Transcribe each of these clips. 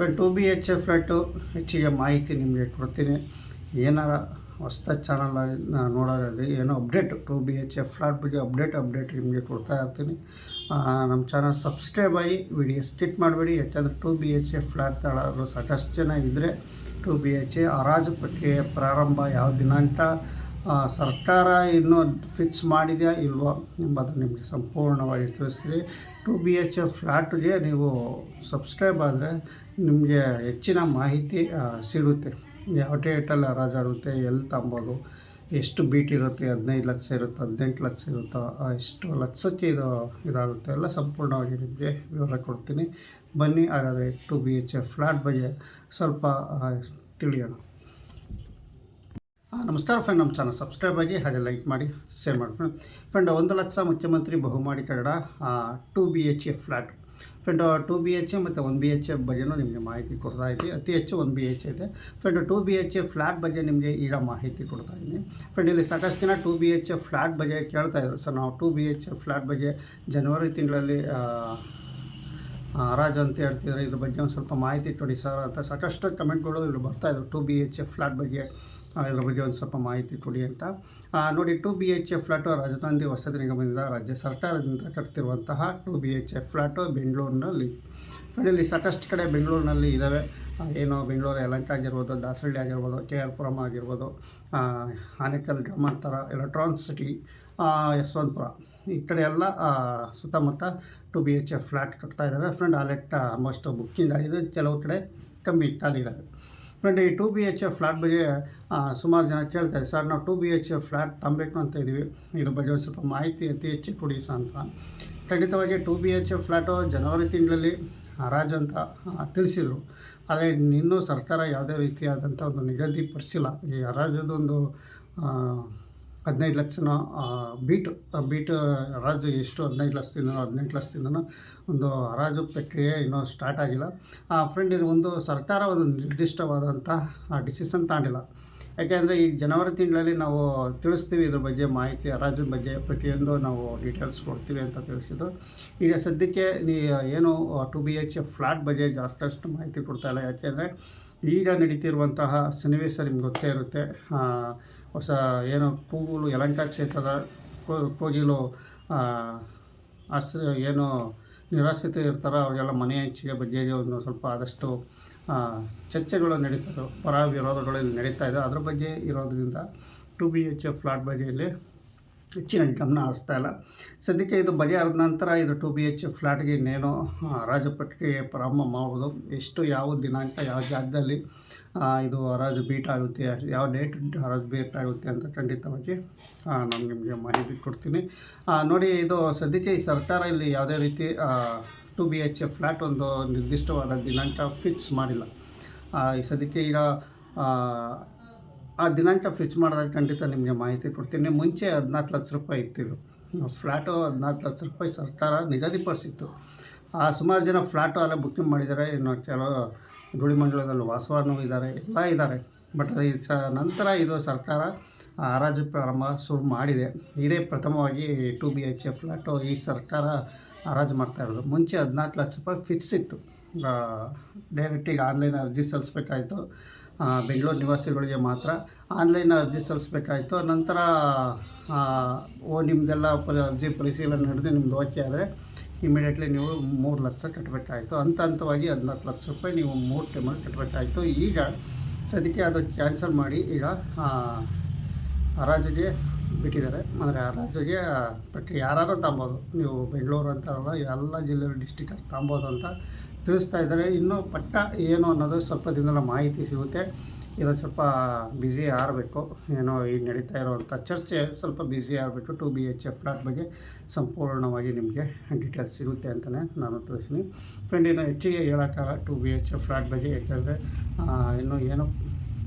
2 BHK flat ಹೆಚ್ಚಿಗೆ ಮಾಹಿತಿ ನಿಮಗೆ ಕೊಡ್ತೀನಿ. ಏನಾರ ಹೊಸ್ದಾಗಿ ಚಾನಲ್ ನೋಡೋದ್ರಲ್ಲಿ ಏನೋ ಅಪ್ಡೇಟ್ 2 BHK ಫ್ಲ್ಯಾಟ್ ಬಗ್ಗೆ ಅಪ್ಡೇಟ್ ನಿಮಗೆ ಕೊಡ್ತಾ ಇರ್ತೀನಿ. ನಮ್ಮ ಚಾನಲ್ ಸಬ್ಸ್ಕ್ರೈಬ್ ಆಗಿ ವಿಡಿಯೋ ಸ್ಕಿಪ್ ಮಾಡಬೇಡಿ. ಯಾಕಂದರೆ 2 BHK ಫ್ಲ್ಯಾಟ್ ತಗೊಳ್ಳೋರು ಸಾಕಷ್ಟು ಜನ ಇದ್ದರೆ 2 BHK ಹರಾಜು ಪ್ರಕ್ರಿಯೆ ಪ್ರಾರಂಭ ಯಾವ ದಿನಾಂಕ ಸರ್ಕಾರ ಇನ್ನೂ ಫಿಕ್ಸ್ ಮಾಡಿದೆಯಾ ಇಲ್ವೋ ಎಂಬುದನ್ನು ನಿಮಗೆ ಸಂಪೂರ್ಣವಾಗಿ ತಿಳಿಸ್ತೀವಿ. 2 BHK ಫ್ಲ್ಯಾಟ್ಗೆ ನೀವು ಸಬ್ಸ್ಕ್ರೈಬ್ ಆದರೆ ನಿಮಗೆ ಹೆಚ್ಚಿನ ಮಾಹಿತಿ ಸಿಗುತ್ತೆ. ಯಾವ ಡೇಟಲ್ಲಿ ಹರಾಜಾಗುತ್ತೆ, ಎಲ್ಲಿ ತಂಬೋದು, ಎಷ್ಟು ಬೀಟ್ ಇರುತ್ತೆ, 15 ಲಕ್ಷ ಇರುತ್ತೋ 18 ಲಕ್ಷ ಇರುತ್ತೋ, ಎಷ್ಟು ಲಕ್ಷಕ್ಕೆ ಇದಾಗುತ್ತೆ ಎಲ್ಲ ಸಂಪೂರ್ಣವಾಗಿ ನಿಮಗೆ ವಿವರ ಕೊಡ್ತೀನಿ. ಬನ್ನಿ ಹಾಗಾದರೆ 2 BHK ಫ್ಲ್ಯಾಟ್ ಬಗ್ಗೆ ಸ್ವಲ್ಪ ತಿಳಿಯೋಣ. ನಮಸ್ಕಾರ ಫ್ರೆಂಡ್, ನಮ್ಮ ಚಾನಲ್ ಸಬ್ಸ್ಕ್ರೈಬ್ ಆಗಿ ಹಾಗೆ ಲೈಕ್ ಮಾಡಿ ಶೇರ್ ಮಾಡಿ ಫ್ರೆಂಡ್. 1 ಲಕ್ಷ ಮುಖ್ಯಮಂತ್ರಿ ಬಹುಮಾಡಿ ಕಟ್ಟಡ 2 BHK ಫ್ಲ್ಯಾಟ್ ಫ್ರೆಂಡ್. 2 BHK ಮತ್ತು 1 BHK ಬಗ್ಗೆನೂ ನಿಮಗೆ ಮಾಹಿತಿ ಕೊಡ್ತಾ ಇದ್ದೀನಿ. ಅತಿ ಹೆಚ್ಚು 1 BHK ಇದೆ ಫ್ರೆಂಡ್. 2 BHK ಫ್ಲ್ಯಾಟ್ ಬಗ್ಗೆ ನಿಮಗೆ ಈಗ ಮಾಹಿತಿ ಕೊಡ್ತಾ ಇದ್ದೀನಿ ಫ್ರೆಂಡ್. ಇಲ್ಲಿ ಸಾಕಷ್ಟು ಜನ 2 BHK ಫ್ಲ್ಯಾಟ್ ಬಗ್ಗೆ ಕೇಳ್ತಾ ಇದ್ರು. ಸರ್ ನಾವು 2 BHK ಫ್ಲ್ಯಾಟ್ ಬಗ್ಗೆ ಜನವರಿ ತಿಂಗಳಲ್ಲಿ ಹರಾಜು ಅಂತ ಹೇಳ್ತಿದ್ದಾರೆ, ಇದ್ರ ಬಗ್ಗೆ ಒಂದು ಸ್ವಲ್ಪ ಮಾಹಿತಿ ಕೊಡಿ ಸರ್ ಅಂತ ಸಾಕಷ್ಟು ಕಮೆಂಟ್ಗಳು ಇಲ್ಲಿ ಬರ್ತಾಯಿದ್ರು. 2 BHK ಫ್ಲ್ಯಾಟ್ ಬಗ್ಗೆ ಇದ್ರ ಬಗ್ಗೆ ಒಂದು ಸ್ವಲ್ಪ ಮಾಹಿತಿ ಕೊಡಿ ಅಂತ. ನೋಡಿ, 2 BHK ಫ್ಲ್ಯಾಟು ರಾಜಧಾನಿ ವಸತಿ ನಿಗಮದಿಂದ ರಾಜ್ಯ ಸರ್ಕಾರದಿಂದ ಕಟ್ತಿರುವಂತಹ 2 BHK ಫ್ಲ್ಯಾಟು ಬೆಂಗಳೂರಿನಲ್ಲಿ ಫ್ರೆಂಡ್. ಇಲ್ಲಿ ಸಾಕಷ್ಟು ಕಡೆ ಬೆಂಗಳೂರಿನಲ್ಲಿ ಇದ್ದಾವೆ. ಏನು ಬೆಂಗಳೂರು ಯಲಹಂಕ ಆಗಿರ್ಬೋದು, ದಾಸರಳ್ಳಿ ಆಗಿರ್ಬೋದು, KR ಪುರಂ ಆಗಿರ್ಬೋದು, ಆನೇಕಲ್ ಗ್ರಾಮಾಂತರ, ಎಲೆಕ್ಟ್ರಾನಿಕ್ ಸಿಟಿ, ಯಶವಂತಪುರ ಈ ಕಡೆ ಎಲ್ಲ ಸುತ್ತಮುತ್ತ 2 BHK ಫ್ಲ್ಯಾಟ್ ಕಟ್ತಾ ಇದ್ದಾರೆ ಫ್ರೆಂಡ್. ಆ ಲೆಕ್ಕ ಆಲ್ಮೋಸ್ಟ್ ಬುಕ್ಕಿಂಗ್ ಆಗಿದೆ, ಕೆಲವು ಕಡೆ ಕಮ್ಮಿ ಖಾಲಿ ಇದ್ದಾವೆ ಫ್ರೆಂಡ್. ಈ 2 BHK ಫ್ಲ್ಯಾಟ್ ಬಗ್ಗೆ ಸುಮಾರು ಜನ ಕೇಳ್ತಾರೆ, ಸರ್ ನಾವು 2 BHK ಫ್ಲ್ಯಾಟ್ ತಂಬೇಕು ಅಂತ ಇದ್ದೀವಿ, ಇದ್ರ ಬಗ್ಗೆ ಒಂದು ಸ್ವಲ್ಪ ಮಾಹಿತಿ ಅತಿ ಹೆಚ್ಚು ಕೊಡಿ ಸರ್ ಅಂತ. ಖಂಡಿತವಾಗಿ 2 BHK ಫ್ಲ್ಯಾಟು ಜನವರಿ ತಿಂಗಳಲ್ಲಿ ಹರಾಜು ಅಂತ ತಿಳಿಸಿದರು. ಆದರೆ ಇನ್ನೂ ಸರ್ಕಾರ ಯಾವುದೇ ರೀತಿಯಾದಂಥ ಒಂದು ನಿಗದಿಪಡಿಸಿಲ್ಲ. ಈ ಹರಾಜದೊಂದು 15 ಲಕ್ಷನ ಬೀಟ್ ಹರಾಜು ಎಷ್ಟು 15 ಲಕ್ಷದಿಂದನೋ 18 ಲಕ್ಷದಿಂದನೋ ಒಂದು ಹರಾಜು ಪ್ರಕ್ರಿಯೆ ಇನ್ನೂ ಸ್ಟಾರ್ಟ್ ಆಗಿಲ್ಲ ಫ್ರೆಂಡ್. ಒಂದು ಸರ್ಕಾರ ಒಂದು ನಿರ್ದಿಷ್ಟವಾದಂಥ ಡಿಸಿಷನ್ ತಗೊಂಡಿಲ್ಲ. ಯಾಕೆಂದರೆ ಈ ಜನವರಿ ತಿಂಗಳಲ್ಲಿ ನಾವು ತಿಳಿಸ್ತೀವಿ ಇದ್ರ ಬಗ್ಗೆ ಮಾಹಿತಿ, ಹರಾಜು ಬಗ್ಗೆ ಪ್ರತಿಯೊಂದು ನಾವು ಡೀಟೇಲ್ಸ್ ಕೊಡ್ತೀವಿ ಅಂತ ತಿಳಿಸಿದ್ದು. ಈಗ ಸದ್ಯಕ್ಕೆ ಏನು 2 BHK ಫ್ಲ್ಯಾಟ್ ಬಗ್ಗೆ ಜಾಸ್ತಿ ಮಾಹಿತಿ ಕೊಡ್ತಾಯಿಲ್ಲ. ಯಾಕೆಂದರೆ ಈಗ ನಡೀತಿರುವಂತಹ ಸನ್ನಿವೇಶ ನಿಮ್ಗೆ ಗೊತ್ತೇ ಇರುತ್ತೆ. ಹೊಸ ಏನು ಕೂಗಲು ಯಲಹಂಕ ಕ್ಷೇತ್ರದ ಕೋಗಿಲು ಏನು ನಿರಾಶ್ರಿತ ಇರ್ತಾರೋ ಅವರಿಗೆಲ್ಲ ಮನೆ ಹಂಚಿಕೆ ಬಗ್ಗೆ ಒಂದು ಸ್ವಲ್ಪ ಆದಷ್ಟು ಚರ್ಚೆಗಳು ನಡೀತದೆ, ಪರ ವಿರೋಧಗಳು ಇಲ್ಲಿ ನಡೀತಾ ಇದೆ. ಅದ್ರ ಬಗ್ಗೆ ಇರೋದ್ರಿಂದ 2 BHK ಫ್ಲ್ಯಾಟ್ ಬಗ್ಗೆ ಇಲ್ಲಿ ಹೆಚ್ಚಿನ ಗಮನ ಹರಿಸ್ತಾ ಇಲ್ಲ. ಸದ್ಯಕ್ಕೆ ಇದು ಬಗೆಹರಿದ ನಂತರ ಇದು 2 BHK ಫ್ಲ್ಯಾಟ್ಗೆ ಇನ್ನೇನು ಹರಾಜು ಪ್ರಕ್ರಿಯೆ ಪ್ರಾರಂಭ ಮಾಡೋದು, ಎಷ್ಟು ಯಾವ ದಿನಾಂಕ ಯಾವ ಜಾಗದಲ್ಲಿ ಇದು ಹರಾಜು ಬೀಟ್ ಆಗುತ್ತೆ, ಯಾವ ಡೇಟ್ ಹರಾಜು ಬೀಟ್ ಆಗುತ್ತೆ ಅಂತ ಖಂಡಿತವಾಗಿ ನಾನು ನಿಮಗೆ ಮಾಹಿತಿ ಕೊಡ್ತೀನಿ. ನೋಡಿ, ಇದು ಸದ್ಯಕ್ಕೆ ಈ ಸರ್ಕಾರ ಇಲ್ಲಿ ಯಾವುದೇ ರೀತಿ 2 BHK ಫ್ಲ್ಯಾಟ್ ಒಂದು ನಿರ್ದಿಷ್ಟವಾದ ದಿನಾಂಕ ಫಿಕ್ಸ್ ಮಾಡಿಲ್ಲ. ಈ ಸದ್ಯಕ್ಕೆ ಈಗ ಆ ದಿನಾಂಕ ಫಿಕ್ಸ್ ಮಾಡಿದಾಗ ಖಂಡಿತ ನಿಮಗೆ ಮಾಹಿತಿ ಕೊಡ್ತೀನಿ. ಮುಂಚೆ 14 ಲಕ್ಷ ರೂಪಾಯಿ ಇತ್ತಿದ್ದು ಫ್ಲ್ಯಾಟು, 14 ಲಕ್ಷ ರೂಪಾಯಿ ಸರ್ಕಾರ ನಿಗದಿಪಡಿಸಿತ್ತು. ಸುಮಾರು ಜನ ಫ್ಲ್ಯಾಟು ಅಲ್ಲೇ ಬುಕ್ಕಿಂಗ್ ಮಾಡಿದ್ದಾರೆ. ಇನ್ನು ಕೆಲವು ಗುಳಿಮಂಡಲದಲ್ಲಿ ವಾಸವಾನು ಇದ್ದಾರೆ, ಎಲ್ಲ ಇದ್ದಾರೆ. ಬಟ್ ನಂತರ ಇದು ಸರ್ಕಾರ ಹರಾಜು ಪ್ರಾರಂಭ ಶುರು ಮಾಡಿದೆ. ಇದೇ ಪ್ರಥಮವಾಗಿ 2 BHK ಫ್ಲ್ಯಾಟು ಈ ಸರ್ಕಾರ ಹರಾಜು ಮಾಡ್ತಾ ಇರೋದು. ಮುಂಚೆ 14 ಲಕ್ಷ ರೂಪಾಯಿ ಫಿಕ್ಸ್ ಇತ್ತು. ಡೈರೆಕ್ಟಿಗೆ ಆನ್ಲೈನ್ ಅರ್ಜಿ ಸಲ್ಲಿಸ್ಬೇಕಾಯಿತು. ಬೆಂಗಳೂರು ನಿವಾಸಿಗಳಿಗೆ ಮಾತ್ರ ಆನ್ಲೈನ್ ಅರ್ಜಿ ಸಲ್ಲಿಸ್ಬೇಕಾಯಿತು. ನಂತರ ನಿಮ್ಮದೆಲ್ಲ ಅರ್ಜಿ ಪರಿಶೀಲನೆ ನಡೆದು ನಿಮ್ಮದು ಓಕೆ ಆದರೆ ಇಮಿಡಿಯೇಟ್ಲಿ ನೀವು 3 ಲಕ್ಷ ಕಟ್ಟಬೇಕಾಯಿತು. ಹಂತವಾಗಿ 14 ಲಕ್ಷ ರೂಪಾಯಿ ನೀವು 3 ಟೈಮಲ್ಲಿ ಕಟ್ಟಬೇಕಾಯಿತು. ಈಗ ಸದ್ಯಕ್ಕೆ ಅದು ಕ್ಯಾನ್ಸಲ್ ಮಾಡಿ ಈಗ ಹರಾಜಿಗೆ ಬಿಟ್ಟಿದ್ದಾರೆ. ಅಂದರೆ ಹರಾಜಿಗೆ ಪ್ರಕ್ರಿಯೆ ಯಾರು ತಗೊಬೋದು, ನೀವು ಬೆಂಗಳೂರು ಅಂತಾರಲ್ಲ ಎಲ್ಲ ಜಿಲ್ಲೆ ಡಿಸ್ಟಿಕಲ್ಲಿ ತಗೊಬೋದು ಅಂತ ತಿಳಿಸ್ತಾ ಇದ್ದಾರೆ. ಇನ್ನೂ ಪಟ್ಟ ಏನು ಅನ್ನೋದು ಸ್ವಲ್ಪ ದಿನದ ಮಾಹಿತಿ ಸಿಗುತ್ತೆ. ಇದು ಸ್ವಲ್ಪ ಬ್ಯುಸಿ ಆಗಬೇಕು. ಏನೋ ಈಗ ನಡೀತಾ ಇರುವಂಥ ಚರ್ಚೆ ಸ್ವಲ್ಪ ಬ್ಯುಸಿ ಆಗಬೇಕು. 2 BHK ಫ್ಲ್ಯಾಟ್ ಬಗ್ಗೆ ಸಂಪೂರ್ಣವಾಗಿ ನಿಮಗೆ ಡೀಟೇಲ್ಸ್ ಸಿಗುತ್ತೆ ಅಂತಲೇ ನಾನು ತಿಳಿಸ್ತೀನಿ ಫ್ರೆಂಡ್. ಇನ್ನು ಹೆಚ್ಚಿಗೆ ಹೇಳೋಕ್ಕಾಗಲ್ಲ 2 BHK ಫ್ಲ್ಯಾಟ್ ಬಗ್ಗೆ, ಯಾಕೆಂದರೆ ಇನ್ನೂ ಏನು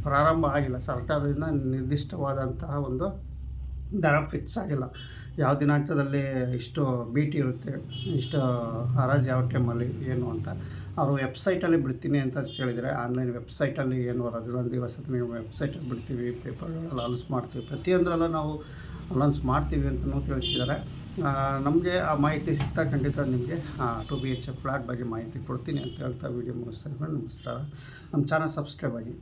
ಪ್ರಾರಂಭ ಆಗಿಲ್ಲ. ಸರ್ಕಾರದಿಂದ ನಿರ್ದಿಷ್ಟವಾದಂತಹ ಒಂದು ದರ ಫಿಕ್ಸ್ ಆಗಿಲ್ಲ. ಯಾವ ದಿನಾಂಕದಲ್ಲಿ ಇಷ್ಟು ಬೀಟ್ ಇರುತ್ತೆ, ಇಷ್ಟು ಹರಾಜು ಯಾವ ಟೈಮಲ್ಲಿ ಏನು ಅಂತ ಅವರು ವೆಬ್ಸೈಟಲ್ಲಿ ಬಿಡ್ತೀನಿ ಅಂತ ಹೇಳಿದರೆ, ಆನ್ಲೈನ್ ವೆಬ್ಸೈಟಲ್ಲಿ ಏನು ರಾಜಧಾನಿ ವಸತಿ ನೀವು ವೆಬ್ಸೈಟಲ್ಲಿ ಬಿಡ್ತೀವಿ, ಪೇಪರ್ಗಳಲ್ಲಿ ಅನೌನ್ಸ್ ಮಾಡ್ತೀವಿ, ಪ್ರತಿಯೊಂದರಲ್ಲ ನಾವು ಅನೌನ್ಸ್ ಮಾಡ್ತೀವಿ ಅಂತಲೂ ತಿಳಿಸಿದ್ದಾರೆ. ನಮಗೆ ಆ ಮಾಹಿತಿ ಸಿಗ್ತಾ ಖಂಡಿತ ನಿಮಗೆ 2 BHK ಫ್ಲ್ಯಾಟ್ ಬಗ್ಗೆ ಮಾಹಿತಿ ಕೊಡ್ತೀನಿ ಅಂತ ಹೇಳ್ತಾ ವೀಡಿಯೋ ಮುಗಿಸ್ತಾ ಇದ್ದೀನಿ. ನಮಸ್ಕಾರ. ನಮ್ಮ ಚಾನಲ್ ಸಬ್ಸ್ಕ್ರೈಬ್ ಆಗಿ.